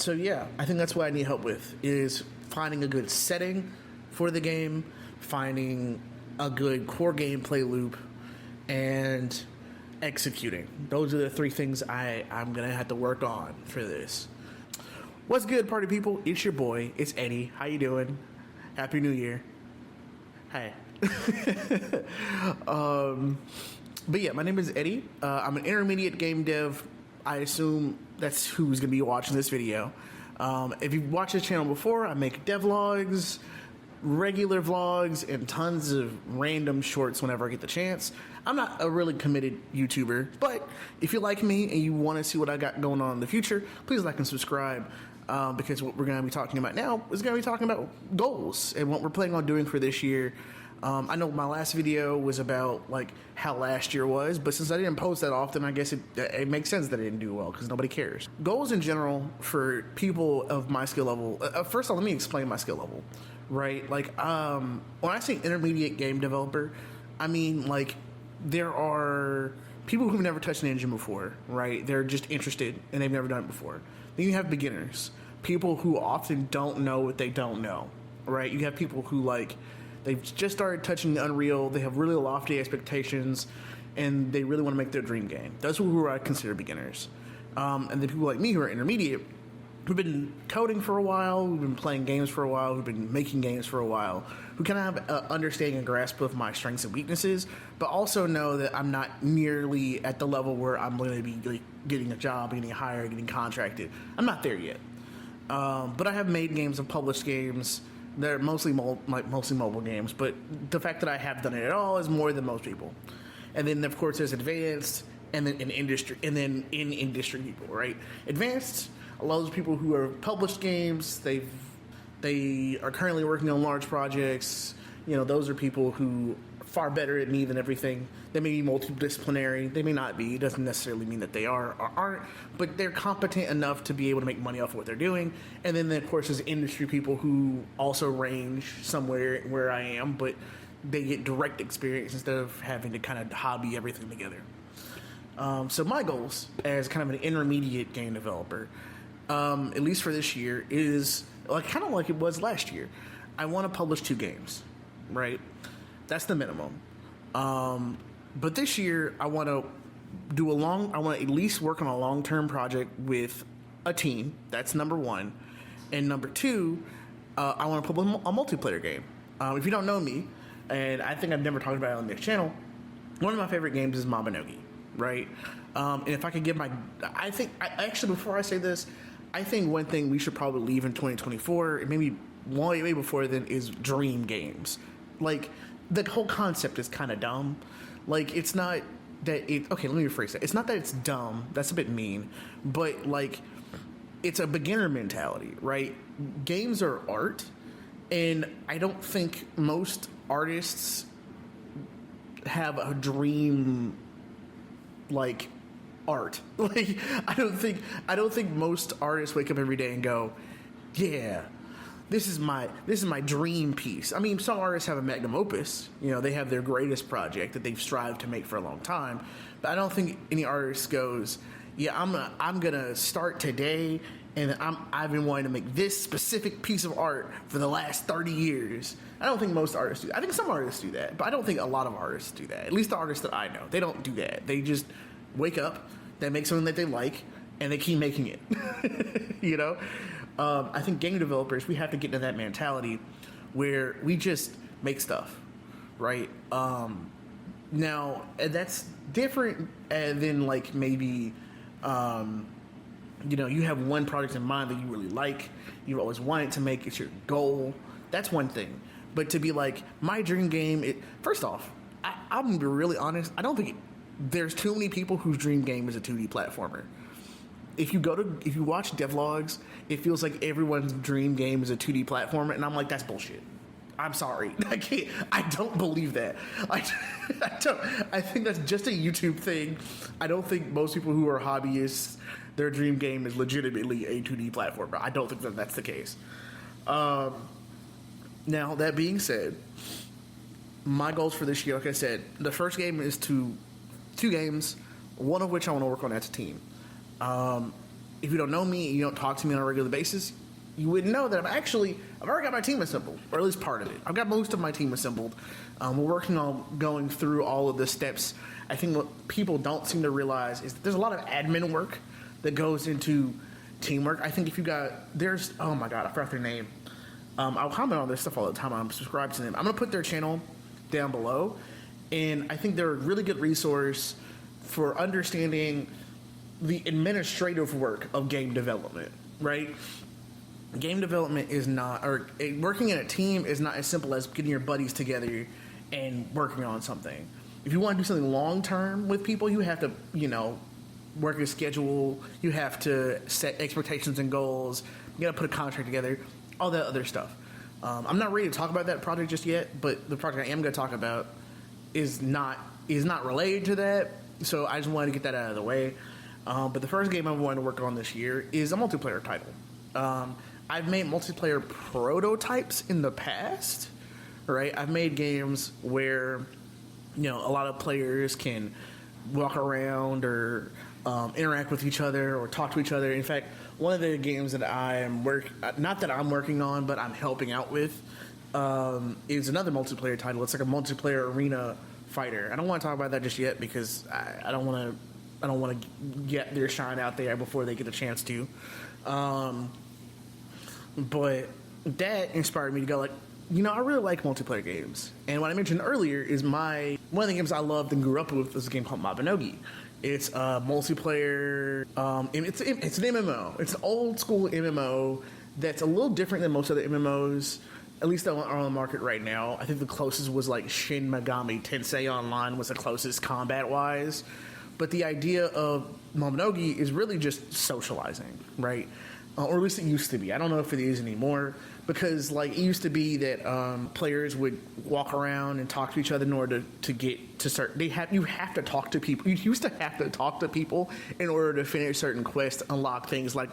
So yeah, I think that's what I need help with, is finding a good setting for the game, finding a good core gameplay loop, and executing. Those are the three things I'm going to have to work on for this. What's good, party people? It's your boy. It's Eddie. How you doing? Happy New Year. Hey. But yeah, my name is Eddie. I'm an intermediate game dev. I assume that's who's going to be watching this video. If you've watched this channel before, I make devlogs, regular vlogs, and tons of random shorts whenever I get the chance. I'm not a really committed YouTuber, but if you like me and you want to see what I got going on in the future, please like and subscribe, because what we're going to be talking about now is going to be talking about goals and what we're planning on doing for this year. I know my last video was about like how last year was, but since I didn't post that often, I guess it makes sense that I didn't do well because nobody cares. Goals in general for people of my skill level. First of all, let me explain my skill level, right? Like, when I say intermediate game developer, I mean like there are people who've never touched an engine before, right? They're just interested and they've never done it before. Then you have beginners, people who often don't know what they don't know, right? You have people who like, they've just started touching the Unreal. They have really lofty expectations, and they really want to make their dream game. Those are who I consider beginners. And then people like me who are intermediate, who've been coding for a while, who've been playing games for a while, who've been making games for a while, who kind of have an understanding and grasp of my strengths and weaknesses, but also know that I'm not nearly at the level where I'm going to be like getting a job, getting hired, getting contracted. I'm not there yet. But I have made games and published games. They're mostly mobile games, but the fact that I have done it at all is more than most people. And then, of course, there's advanced, and then in industry people, right? Advanced allows people who are published games. They are currently working on large projects. You know, those are people who are far better at me than everything. They may be multidisciplinary. They may not be. It doesn't necessarily mean that they are or aren't, but they're competent enough to be able to make money off of what they're doing. And then, of course, there's industry people who also range somewhere where I am, but they get direct experience instead of having to kind of hobby everything together. So my goals as kind of an intermediate game developer, at least for this year, is like kind of like it was last year. I want to publish 2 games, right? That's the minimum. But this year, I want to I want to at least work on a long-term project with a team. That's number 1. And number 2, I want to publish a multiplayer game. If you don't know me, and I think I've never talked about it on this channel, one of my favorite games is Mabinogi, right? And if I could give actually, before I say this, I think one thing we should probably leave in 2024, and maybe way before then, is dream games. Like, the whole concept is kind of dumb. Like, it's not that it... Okay, let me rephrase that. It's not that it's dumb. That's a bit mean. But, like, it's a beginner mentality, right? Games are art, and I don't think most artists have a dream, like, art. Like, I don't think most artists wake up every day and go, yeah, this is my dream piece. I mean, some artists have a magnum opus. You know, they have their greatest project that they've strived to make for a long time. But I don't think any artist goes, yeah, I'm gonna start today, and I've been wanting to make this specific piece of art for the last 30 years. I don't think most artists do that. I think some artists do that, but I don't think a lot of artists do that. At least the artists that I know, they don't do that. They just wake up, they make something that they like, and they keep making it. You know? I think game developers, we have to get into that mentality where we just make stuff, right? Now, that's different than like maybe, you know, you have one project in mind that you really like, you've always wanted to make, it's your goal. That's one thing. But to be like, my dream game, first off, I'm gonna be really honest, I don't think there's too many people whose dream game is a 2D platformer. If you watch devlogs, it feels like everyone's dream game is a 2D platformer, and I'm like, that's bullshit. I'm sorry. I don't believe that. I think that's just a YouTube thing. I don't think most people who are hobbyists, their dream game is legitimately a 2D platformer. I don't think that that's the case. Now, that being said, my goals for this year, like I said, the first game is two games, one of which I want to work on as a team. if you don't know me and you don't talk to me on a regular basis, you wouldn't know that I've already got my team assembled, or at least part of it. I've got most of my team assembled. We're working on going through all of the steps. I think what people don't seem to realize is that there's a lot of admin work that goes into teamwork. I think if you got, oh my god, I forgot their name. I'll comment on this stuff all the time. I'm subscribed to them. I'm going to put their channel down below, and I think they're a really good resource for understanding the administrative work of game development, right? Game development is not, or working in a team is not as simple as getting your buddies together and working on something. If you want to do something long term with people, you have to, work a schedule. You have to set expectations and goals. You got to put a contract together. All that other stuff. I'm not ready to talk about that project just yet, but the project I am going to talk about is not related to that. So I just wanted to get that out of the way. But the first game I'm going to work on this year is a multiplayer title. I've made multiplayer prototypes in the past, right? I've made games where, a lot of players can walk around or interact with each other or talk to each other. In fact, one of the games that not that I'm working on, but I'm helping out with, is another multiplayer title. It's like a multiplayer arena fighter. I don't want to talk about that just yet because I don't want to get their shine out there before they get a chance to. But that inspired me to go I really like multiplayer games. And what I mentioned earlier is one of the games I loved and grew up with was a game called Mabinogi. It's a multiplayer, it's an MMO. It's an old school MMO that's a little different than most other MMOs, at least that are on the market right now. I think the closest was Shin Megami Tensei Online was the closest combat-wise. But the idea of Mabinogi is really just socializing, right? Or at least it used to be. I don't know if it is anymore, because it used to be that players would walk around and talk to each other in order to get to certain. You have to talk to people. You used to have to talk to people in order to finish certain quests, unlock things like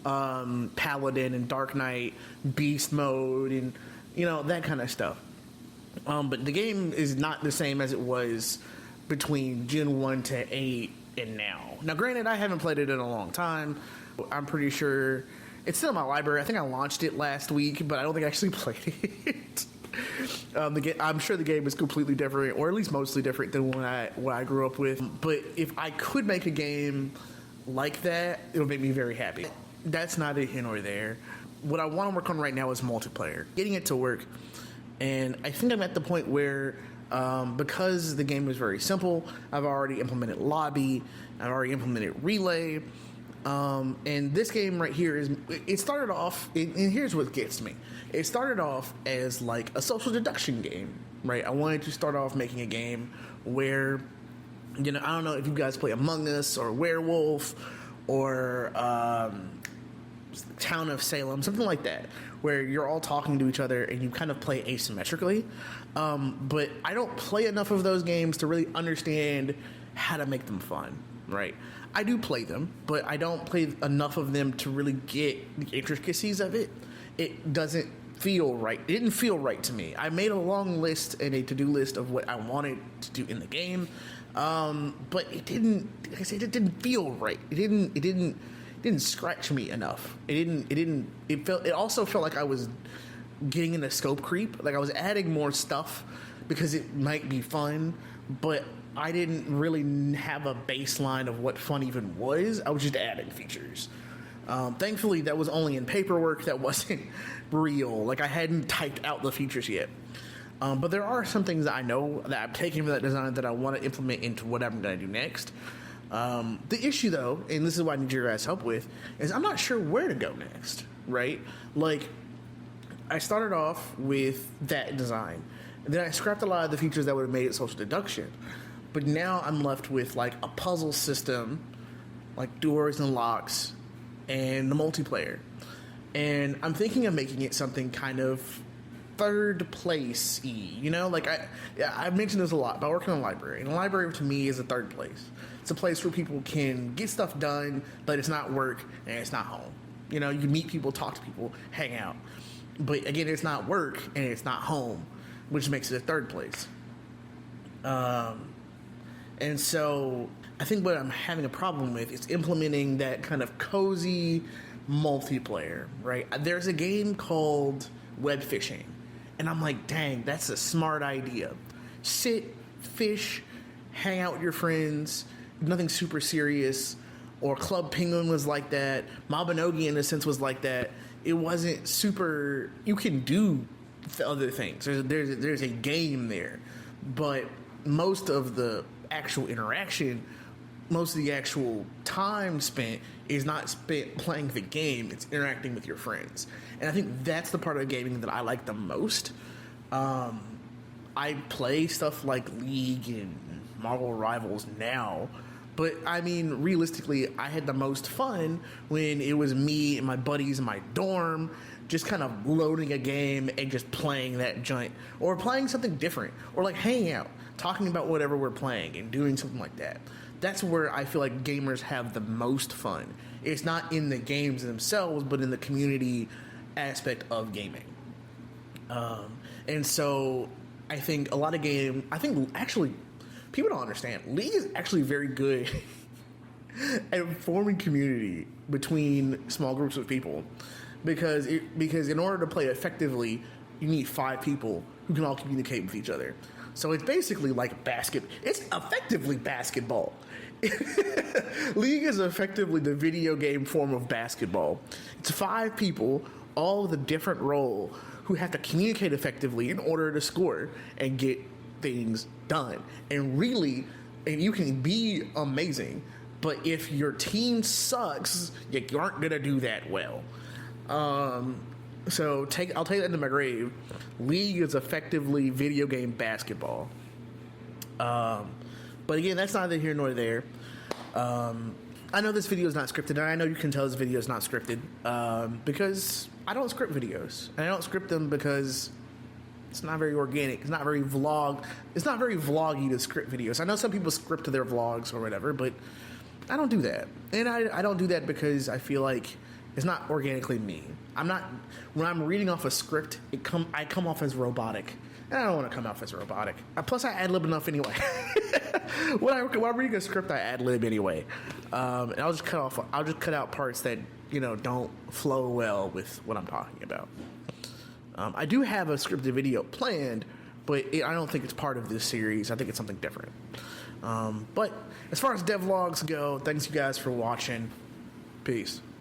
Paladin and Dark Knight, Beast Mode, and that kind of stuff. But the game is not the same as it was between Gen 1 to 8 and now. Now, granted, I haven't played it in a long time. I'm pretty sure it's still in my library. I think I launched it last week, but I don't think I actually played it. I'm sure the game is completely different, or at least mostly different than what I grew up with. But if I could make a game like that, it would make me very happy. That's neither here nor there. What I want to work on right now is multiplayer, getting it to work. And I think I'm at the point where, because the game is very simple, I've already implemented lobby, I've already implemented relay. And this game right here it started off, and here's what gets me. It started off as a social deduction game, right? I wanted to start off making a game where, I don't know if you guys play Among Us or Werewolf or Town of Salem, something like that, where you're all talking to each other and you kind of play asymmetrically. But I don't play enough of those games to really understand how to make them fun, right? I do play them, but I don't play enough of them to really get the intricacies of it. It doesn't feel right. It didn't feel right to me. I made a long list and a to-do list of what I wanted to do in the game, but it didn't. Like I said, it didn't feel right. It didn't scratch me enough. It also felt like I was getting into scope creep. Like I was adding more stuff because it might be fun, but I didn't really have a baseline of what fun even was. I was just adding features. Thankfully, that was only in paperwork. That wasn't real. I hadn't typed out the features yet. But there are some things that I know that I've taken from that design that I want to implement into what I'm going to do next. The issue, though, and this is what I need your guys' help with, is I'm not sure where to go next, right? I started off with that design. And then I scrapped a lot of the features that would have made it social deduction. But now I'm left with a puzzle system, doors and locks, and the multiplayer. And I'm thinking of making it something kind of third place-y, I've mentioned this a lot about working in a library. And a library to me is a third place. It's a place where people can get stuff done, but it's not work and it's not home. You can meet people, talk to people, hang out. But again, it's not work and it's not home, which makes it a third place. And so I think what I'm having a problem with is implementing that kind of cozy multiplayer, right? There's a game called Web Fishing, and I'm like, dang, that's a smart idea. Sit, fish, hang out with your friends, nothing super serious. Or Club Penguin was like that. Mabinogi, in a sense, was like that. It wasn't super. You can do other things. There's a game there, but most of the actual interaction, most of the actual time spent is not spent playing the game. It's interacting with your friends, and I think that's the part of gaming that I like the most. I play stuff like League and Marvel Rivals now. But, I mean, realistically, I had the most fun when it was me and my buddies in my dorm just kind of loading a game and just playing that joint. Or playing something different. Or, like, hanging out, talking about whatever we're playing and doing something like that. That's where I feel like gamers have the most fun. It's not in the games themselves, but in the community aspect of gaming. And so, I think a lot of actually... people don't understand. League is actually very good at forming community between small groups of people, because in order to play effectively, you need 5 people who can all communicate with each other. So it's basically like It's effectively basketball. League is effectively the video game form of basketball. It's 5 people, all with a different role, who have to communicate effectively in order to score and get things done. And you can be amazing, but if your team sucks, you aren't gonna do that well. I'll take that into my grave. League is effectively video game basketball. But again, that's neither here nor there. I know this video is not scripted, and I know you can tell this video is not scripted because I don't script videos, and I don't script them because it's not very organic. It's not very vloggy to script videos. I know some people script their vlogs or whatever, but I don't do that. And I don't do that because I feel like it's not organically me. When I'm reading off a script, I come off as robotic. And I don't want to come off as robotic. Plus, I ad-lib enough anyway. when I'm reading a script, I ad-lib anyway. And I'll just cut out parts that, don't flow well with what I'm talking about. I do have a scripted video planned, but I don't think it's part of this series. I think it's something different. But as far as devlogs go, thanks you guys for watching. Peace.